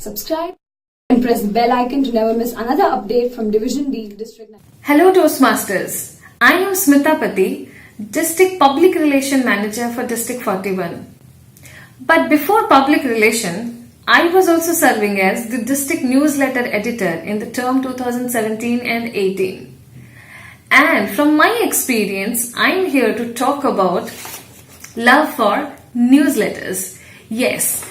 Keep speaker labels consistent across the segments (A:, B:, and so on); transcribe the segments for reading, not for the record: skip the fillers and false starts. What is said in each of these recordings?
A: Subscribe and press the bell icon to never miss another update from Division D District 9.
B: Hello Toastmasters, I am Smita Pati, District Public Relation Manager for District 41. But before public relation, I was also serving as the District Newsletter Editor in the term 2017 and 18. And from my experience, I am here to talk about love for newsletters. Yes,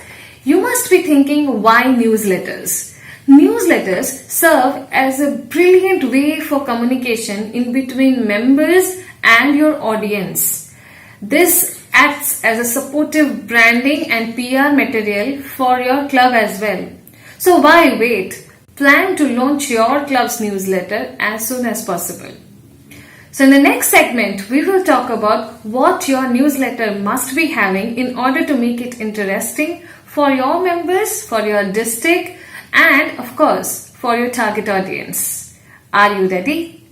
B: you must be thinking, why newsletters? Newsletters serve as a brilliant way for communication in between members and your audience. This acts as a supportive branding and PR material for your club as well. So why wait? Plan to launch your club's newsletter as soon as possible. So in the next segment, we will talk about what your newsletter must be having in order to make it interesting for your members, for your district, and of course, for your target audience. Are you ready?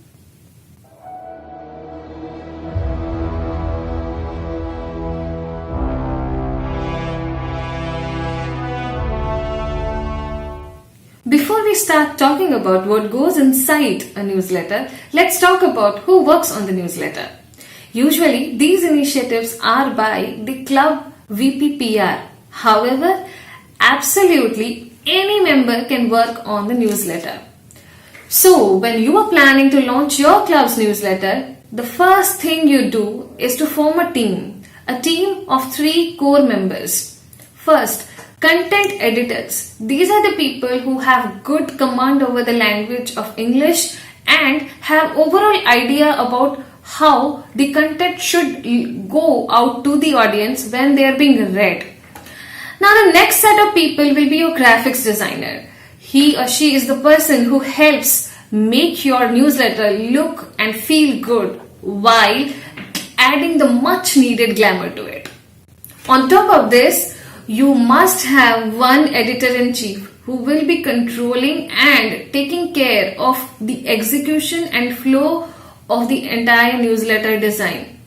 B: Before we start talking about what goes inside a newsletter, let's talk about who works on the newsletter. Usually, these initiatives are by the club VPPR. However, absolutely any member can work on the newsletter. So, when you are planning to launch your club's newsletter, the first thing you do is to form a team of 3 core members. First, content editors. These are the people who have good command over the language of English and have overall idea about how the content should go out to the audience when they are being read. Now the next set of people will be your graphics designer. He or she is the person who helps make your newsletter look and feel good while adding the much needed glamour to it. On top of this, you must have one editor-in-chief who will be controlling and taking care of the execution and flow of the entire newsletter design.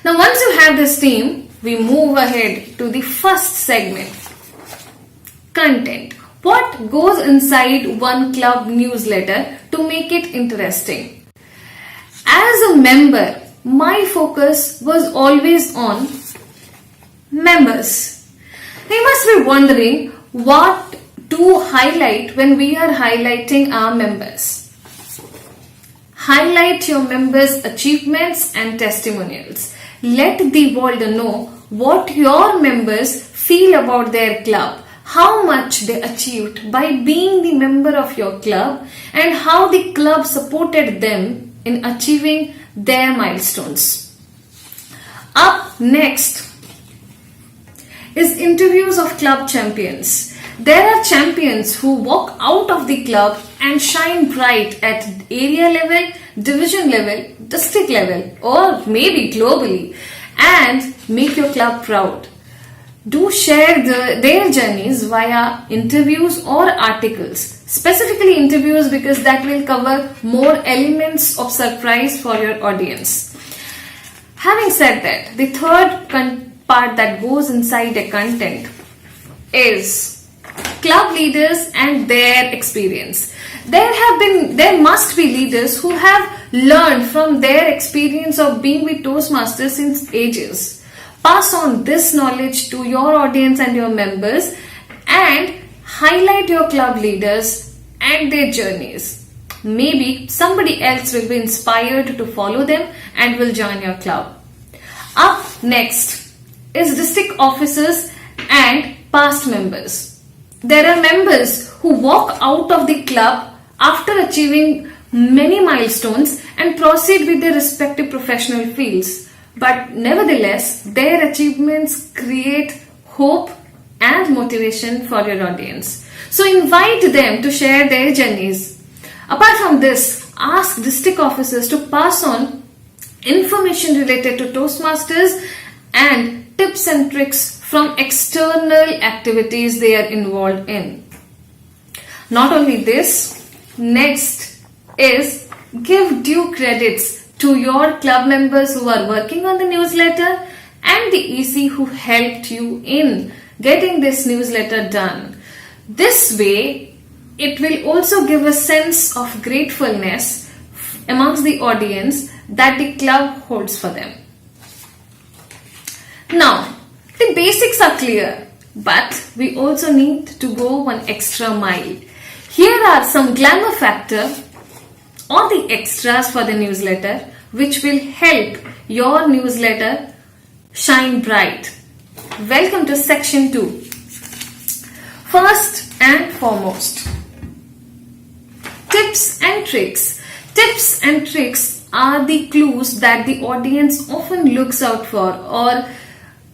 B: Now once you have this team, we move ahead to the first segment. Content. What goes inside one club newsletter to make it interesting? As a member, my focus was always on members. You must be wondering what to highlight when we are highlighting our members. Highlight your members' achievements and testimonials. Let the world know what your members feel about their club, how much they achieved by being the member of your club, and how the club supported them in achieving their milestones. Up next is interviews of club champions. There are champions who walk out of the club and shine bright at area level, division level, district level, or maybe globally, and make your club proud. Do share their journeys via interviews or articles. Specifically interviews, because that will cover more elements of surprise for your audience. Having said that, the third part that goes inside a content is club leaders and their experience. There must be leaders who have learned from their experience of being with Toastmasters since ages. Pass on this knowledge to your audience and your members and highlight your club leaders and their journeys. Maybe somebody else will be inspired to follow them and will join your club. Up next is district officers and past members. There are members who walk out of the club after achieving many milestones and proceed with their respective professional fields. But nevertheless, their achievements create hope and motivation for your audience. So invite them to share their journeys. Apart from this, ask district officers to pass on information related to Toastmasters and tips and tricks from external activities they are involved in. Not only this, next is give due credits to your club members who are working on the newsletter and the EC who helped you in getting this newsletter done. This way, it will also give a sense of gratefulness amongst the audience that the club holds for them. Now, the basics are clear, but we also need to go one extra mile. Here are some glamour factor or the extras for the newsletter which will help your newsletter shine bright. Welcome to section 2. First and foremost, tips and tricks. Tips and tricks are the clues that the audience often looks out for or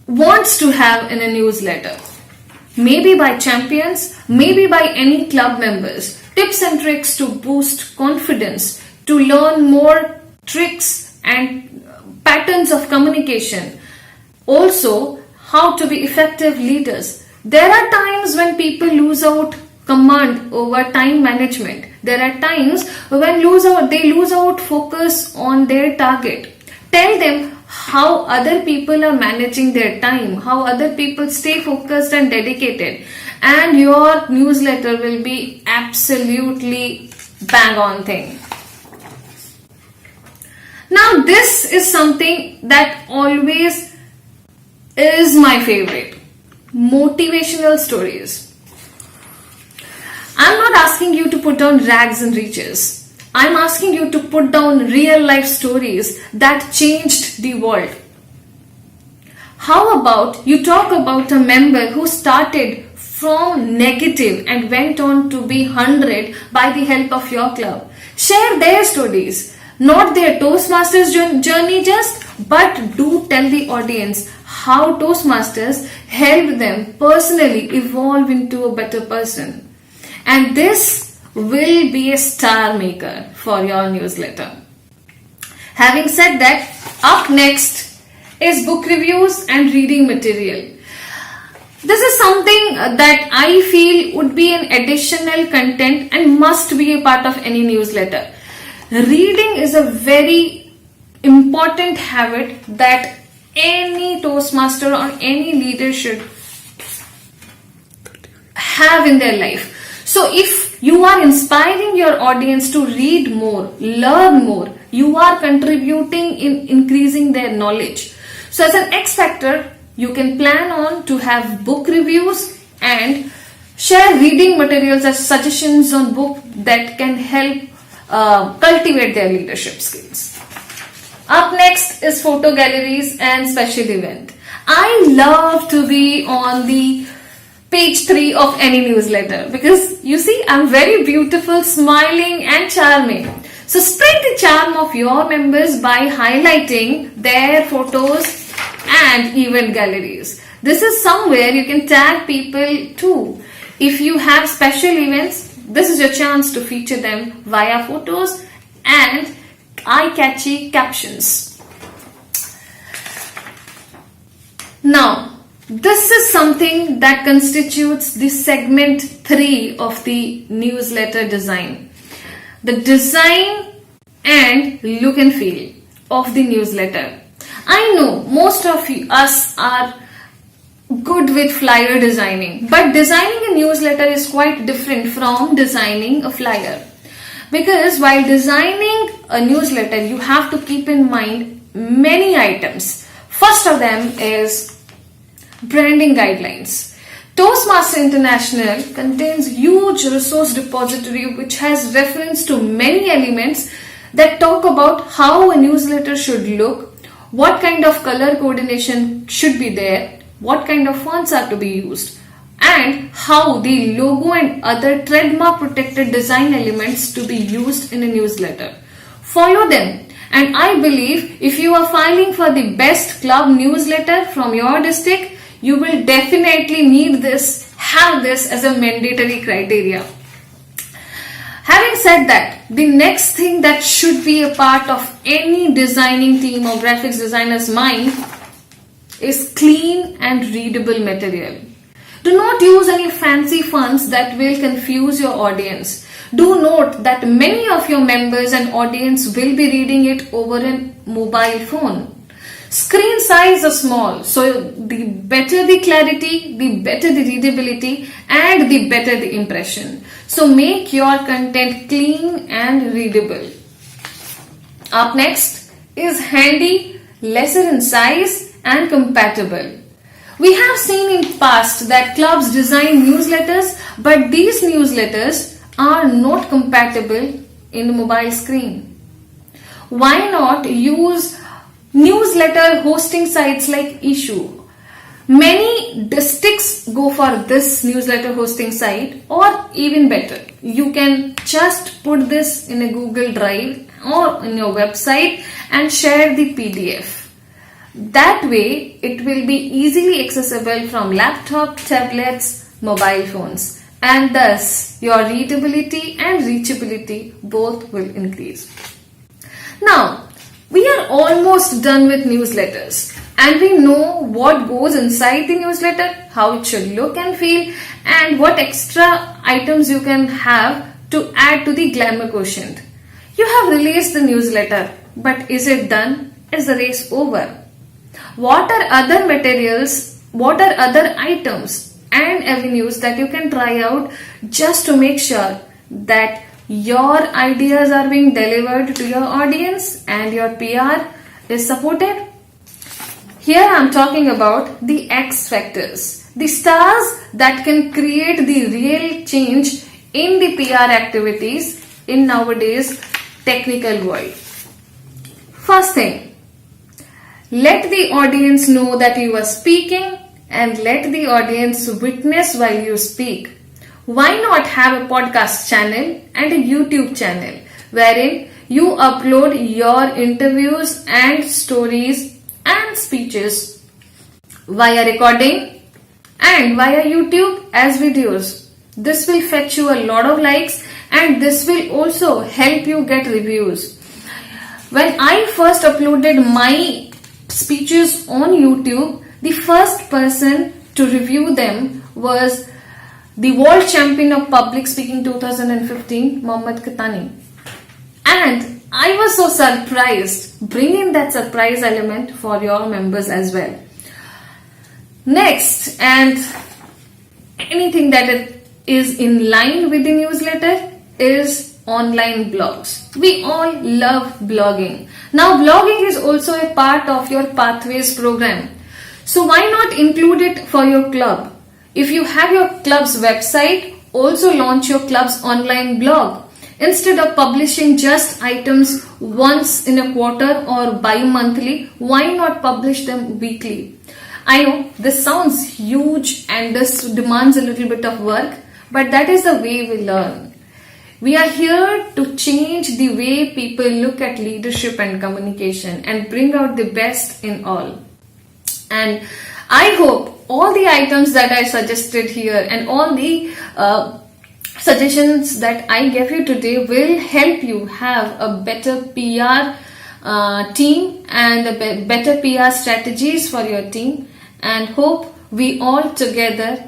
B: wants to have in a newsletter. Maybe by champions, maybe by any club members. Tips and tricks to boost confidence, to learn more tricks and patterns of communication. Also, how to be effective leaders. There are times when people lose out command over time management. There are times when they lose out focus on their target. Tell them how other people are managing their time, how other people stay focused and dedicated, and your newsletter will be absolutely bang on thing. Now this is something that always is my favorite. Motivational stories. I'm not asking you to put down rags and riches. I'm asking you to put down real life stories that changed the world. How about you talk about a member who started from negative and went on to be 100 by the help of your club? Share their stories, not their Toastmasters journey just, but do tell the audience how Toastmasters helped them personally evolve into a better person. And this will be a star maker for your newsletter. Having said that, up next is book reviews and reading material. This is something that I feel would be an additional content and must be a part of any newsletter. Reading is a very important habit that any Toastmaster or any leader should have in their life. So if you are inspiring your audience to read more, learn more, you are contributing in increasing their knowledge. So as an X factor, you can plan on to have book reviews and share reading materials as suggestions on book that can help cultivate their leadership skills. Up next is photo galleries and special event. I love to be on the page 3 of any newsletter because you see I'm very beautiful, smiling and charming. So spread the charm of your members by highlighting their photos and event galleries. This is somewhere you can tag people too. If you have special events, this is your chance to feature them via photos and eye-catchy captions. Now, this is something that constitutes the segment 3 of the newsletter design. The design and look and feel of the newsletter. I know most of us are good with flyer designing, but designing a newsletter is quite different from designing a flyer. Because while designing a newsletter, you have to keep in mind many items. First of them is branding guidelines. Toastmaster International contains huge resource repository which has reference to many elements that talk about how a newsletter should look, what kind of color coordination should be there, what kind of fonts are to be used, and how the logo and other trademark protected design elements to be used in a newsletter. Follow them, and I believe if you are filing for the best club newsletter from your district, you will definitely have this as a mandatory criteria. Having said that, the next thing that should be a part of any designing team or graphics designer's mind is clean and readable material. Do not use any fancy fonts that will confuse your audience. Do note that many of your members and audience will be reading it over a mobile phone. Screen size is small, so the better the clarity, the better the readability, and the better the impression. So make your content clean and readable. Up next is handy, lesser in size, and compatible. We have seen in past that clubs design newsletters, but these newsletters are not compatible in the mobile screen. Why not use newsletter hosting sites like Issue? Many districts go for this newsletter hosting site, or even better, you can just put this in a Google Drive or in your website and share the PDF. That way, it will be easily accessible from laptop, tablets, mobile phones, and thus your readability and reachability both will increase. Now, we are almost done with newsletters, and we know what goes inside the newsletter, how it should look and feel, and what extra items you can have to add to the glamour quotient. You have released the newsletter, but is it done? Is the race over? What are other materials, what are other items and avenues that you can try out just to make sure that your ideas are being delivered to your audience and your PR is supported? Here I am talking about the X factors, the stars that can create the real change in the PR activities in nowadays technical world. First thing, let the audience know that you are speaking and let the audience witness while you speak. Why not have a podcast channel and a YouTube channel wherein you upload your interviews and stories and speeches via recording and via YouTube as videos. This will fetch you a lot of likes and this will also help you get reviews. When I first uploaded my speeches on YouTube, the first person to review them was the world champion of public speaking 2015, Mohammad Katani. And I was so surprised, bringing that surprise element for your members as well. Next, and anything that is in line with the newsletter is online blogs. We all love blogging. Now blogging is also a part of your Pathways program. So why not include it for your club? If you have your club's website, also launch your club's online blog. Instead of publishing just items once in a quarter or bi-monthly, why not publish them weekly? I know this sounds huge and this demands a little bit of work, but that is the way we learn. We are here to change the way people look at leadership and communication and bring out the best in all. And I hope all the items that I suggested here and all the suggestions that I gave you today will help you have a better PR team and a better PR strategies for your team, and hope we all together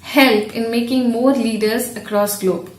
B: help in making more leaders across globe.